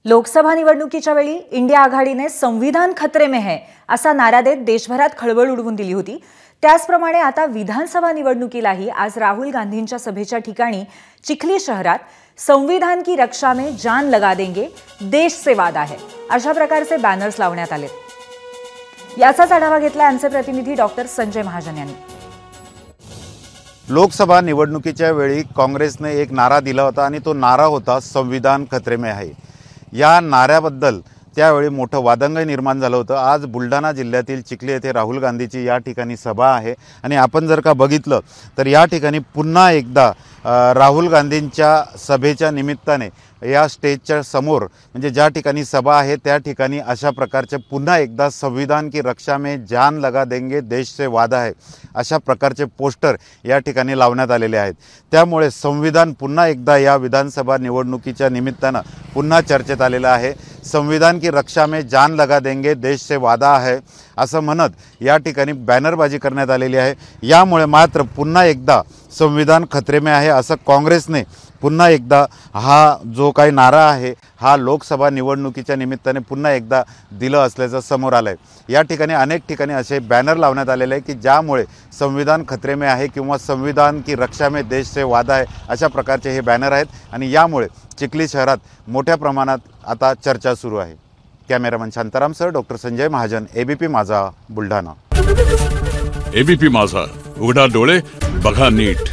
लोकसभा निवडणुकीच्या वेळी इंडिया आघाडीने संविधान खतरे में है असा नारा देत देशभरात खळबळ उडवून दिली होती। त्याचप्रमाणे आता विधानसभा निवडणुकीलाही आज राहुल गांधींच्या सभेच्या ठिकाणी चिखली शहरात संविधान की रक्षा में जान लगा देंगे, देश से वादा है अशा प्रकारचे बॅनर्स लावण्यात आले। याचाच आढावा घेतला आमचे प्रतिनिधी डॉक्टर संजय महाजन यांनी। लोकसभा निवडणुकीच्या वेळी काँग्रेसने एक नारा दिला होता आणि तो नारा होता संविधान खतरे में है। या नाऱ्याबद्दल त्यावेळी मोठं वादंग निर्माण झालं होतं। आज बुलढाणा जिल्ह्यातील चिखली येथे राहुल गांधीची या ठिकाणी सभा आहे आणि आपण जर का बघितलं तर या ठिकाणी पुन्हा एकदा राहुल गांधींच्या सभेच्या निमित्ताने या स्टेजच्या समोर म्हणजे ज्या ठिकाणी सभा आहे त्या ठिकाणी अशा प्रकारचे पुन्हा एकदा संविधान की रक्षा में जान लगा देंगे, देश से वादा है अशा प्रकारचे पोस्टर या ठिकाणी लावण्यात आलेले आहेत। त्यामुळे संविधान पुन्हा एकदा या विधानसभा निवडणुकीच्या निमित्ताने पुन्हा चर्चेत आलेलं आहे। संविधान की रक्षा में जान लगा देंगे, देश से वादा है असं म्हणत या ठिकाणी बॅनरबाजी करण्यात आलेली आहे। यामुळे मात्र पुन्हा एकदा संविधान खतरे में आहे असं काँग्रेसने पुन्हा एकदा हा जो काही नारा आहे हा लोकसभा निवडणुकीच्या निमित्ताने पुन्हा एकदा दिलं असल्याचं समोर आलंय। या ठिकाणी अनेक ठिकाणी असे बॅनर लावण्यात आलेले आहे की ज्यामुळे संविधान खतरे में आहे किंवा संविधान की रक्षा में देश से वादा है अशा प्रकारचे हे बॅनर आहेत आणि यामुळे चिखली शहरात मोठ्या प्रमाणात आता चर्चा सुरू आहे। Cameraman Shantaram sir, doctor Sanjay Mahajan, ABP माझा, बुलढाणा। एबीपी माझा, उघडा डोळे बघा नीट।